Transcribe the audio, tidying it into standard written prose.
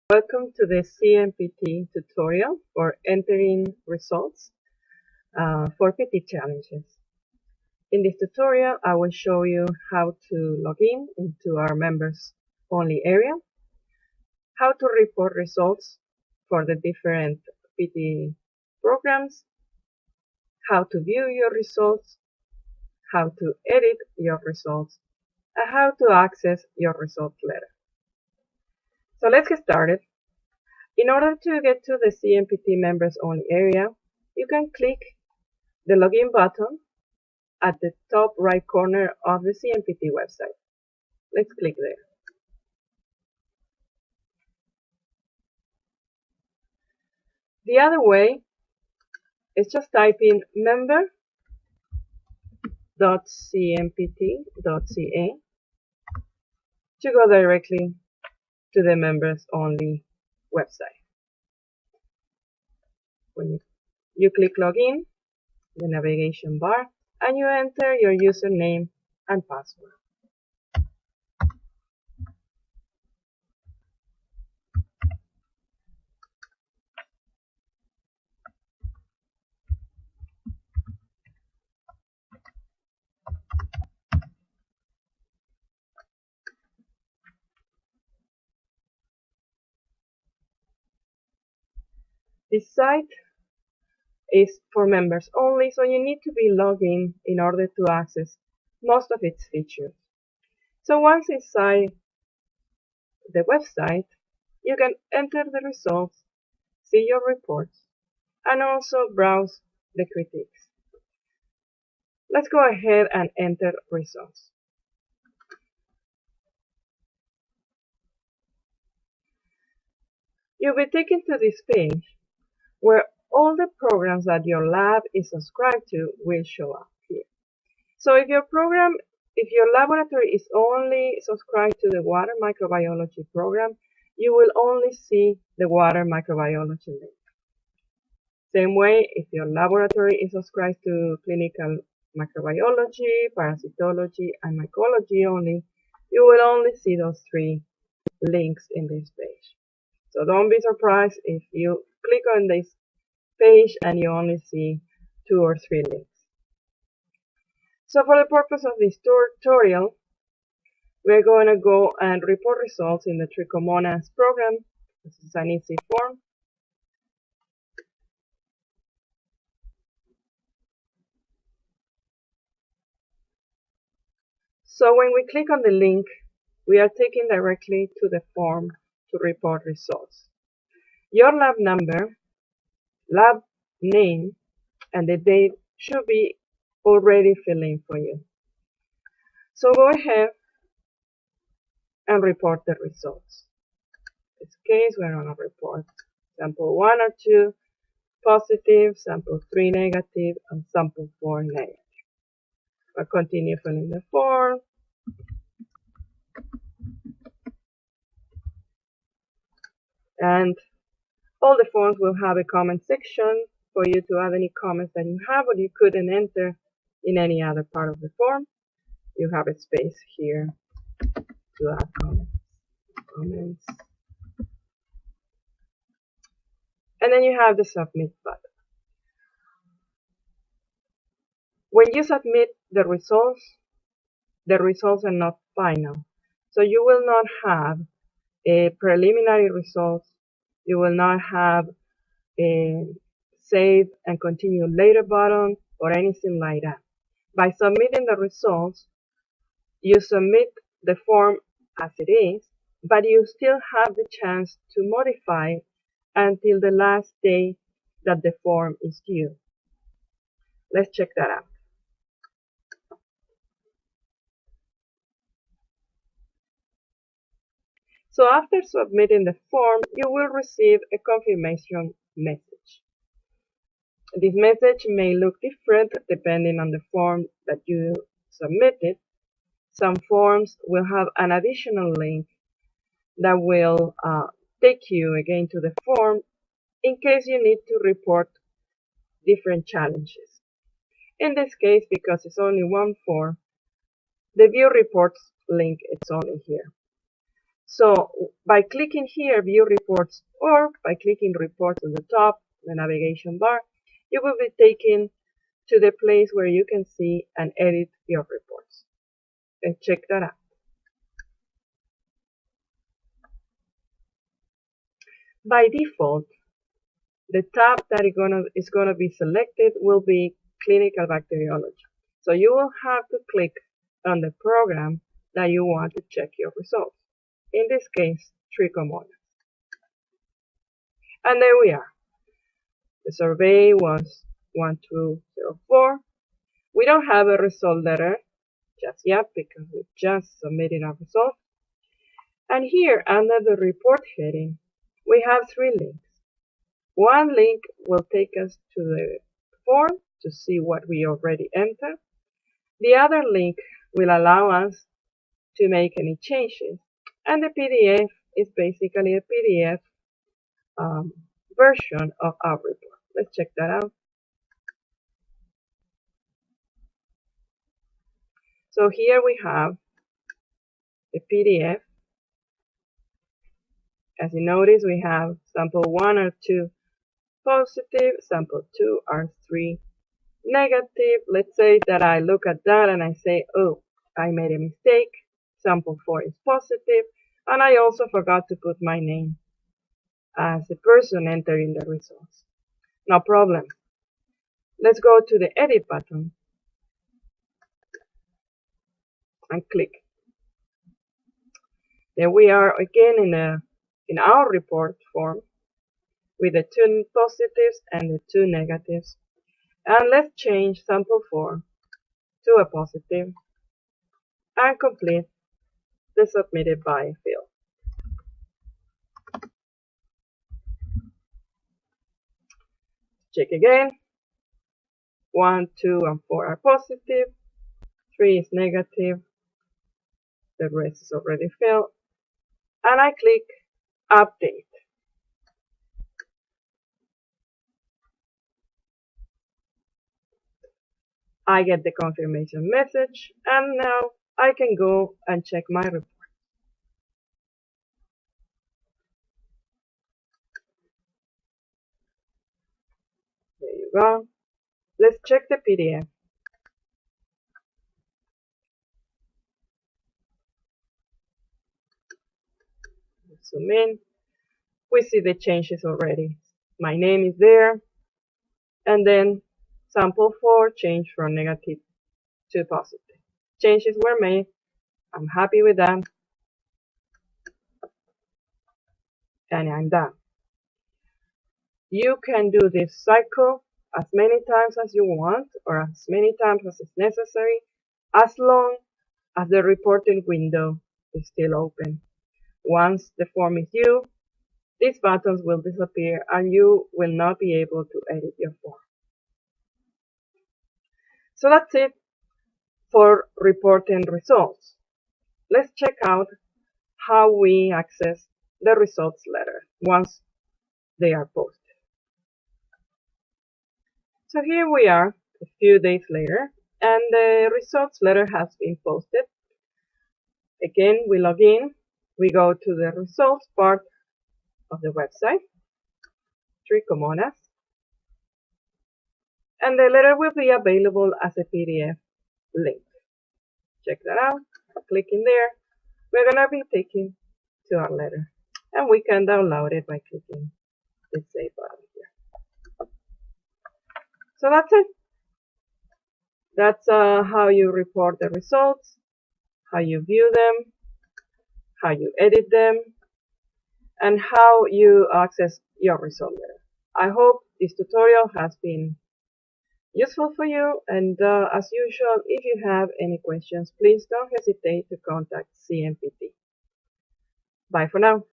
Welcome to the CMPT tutorial for entering results for PT challenges. In this tutorial, I will show you how to log in into our members only area, how to report results for the different PT programs, how to view your results, how to edit your results, and how to access your results letter. So let's get started. In order to get to the CMPT members only area, you can click the login button at the top right corner of the CMPT website. Let's click there. The other way is just type in member.cmpt.ca to go directly to the members only website. When you click login, the navigation bar, and you enter your username and password. This site is for members only, so you need to be logged in order to access most of its features. So once inside the website, you can enter the results, see your reports, and also browse the critiques. Let's go ahead and enter results. You'll be taken to this page where all the programs that your lab is subscribed to will show up here. So if your laboratory is only subscribed to the water microbiology program, you will only see the water microbiology link. Same way, if your laboratory is subscribed to clinical microbiology, parasitology, and mycology only, you will only see those three links in this page. So don't be surprised if you click on this page and you only see 2 or 3 links. So for the purpose of this tutorial, we're going to go and report results in the Trichomonas program. This is an easy form. So when we click on the link, we are taken directly to the form to report results. Your lab number, lab name, and the date should be already filled in for you. So go ahead and report the results. In this case, we're going to report sample 1 or 2 positive, sample 3 negative, and sample 4 negative. I'll continue filling the form. And all the forms will have a comment section for you to add any comments that you have or you couldn't enter in any other part of the form. You have a space here to add comments. And then you have the submit button. When you submit the results are not final. So you will not have a preliminary results. You will not have a save and continue later button or anything like that. By submitting the results, you submit the form as it is, but you still have the chance to modify it until the last day that the form is due. Let's check that out. So after submitting the form, you will receive a confirmation message. This message may look different depending on the form that you submitted. Some forms will have an additional link that will take you again to the form in case you need to report different challenges. In this case, because it's only one form, the view reports link is only here. So by clicking here, View Reports, or by clicking Reports on the top, the navigation bar, you will be taken to the place where you can see and edit your reports. And check that out. By default, the tab that is gonna be selected will be Clinical Bacteriology. So you will have to click on the program that you want to check your results. In this case, Trichomonas. And there we are. The survey was 1204. We don't have a result letter just yet because we just submitted our result. And here under the report heading, we have 3 links. One link will take us to the form to see what we already entered. The other link will allow us to make any changes. And the PDF is basically a PDF version of our report. Let's check that out. So here we have the PDF. As you notice, we have sample 1 or 2 positive, sample 2 or 3 negative. Let's say that I look at that and I say, oh, I made a mistake. Sample 4 is positive, and I also forgot to put my name as the person entering the results. No problem. Let's go to the edit button and click. There we are again in our report form with the 2 positives and the 2 negatives. And let's change sample 4 to a positive and complete the submitted by field. Check again. 1, 2, and 4 are positive. 3 is negative. The rest is already filled. And I click Update. I get the confirmation message, and now I can go and check my report. There you go. Let's check the PDF. Zoom in. We see the changes already. My name is there, and then sample 4 changed from negative to positive. Changes were made. I'm happy with that. And I'm done. You can do this cycle as many times as you want or as many times as is necessary, as long as the reporting window is still open. Once the form is due, these buttons will disappear and you will not be able to edit your form. So that's it for reporting results. Let's check out how we access the results letter once they are posted. So here we are a few days later, and the results letter has been posted. Again, we log in, we go to the results part of the website, Trichomonas, and the letter will be available as a PDF link. Check that out, click in there. We're going to be taken to our letter, and we can download it by clicking the save button here. So that's it. That's how you report the results, how you view them, how you edit them, and how you access your result letter. I hope this tutorial has been useful for you, and as usual, if you have any questions, please don't hesitate to contact CMPT. Bye for now.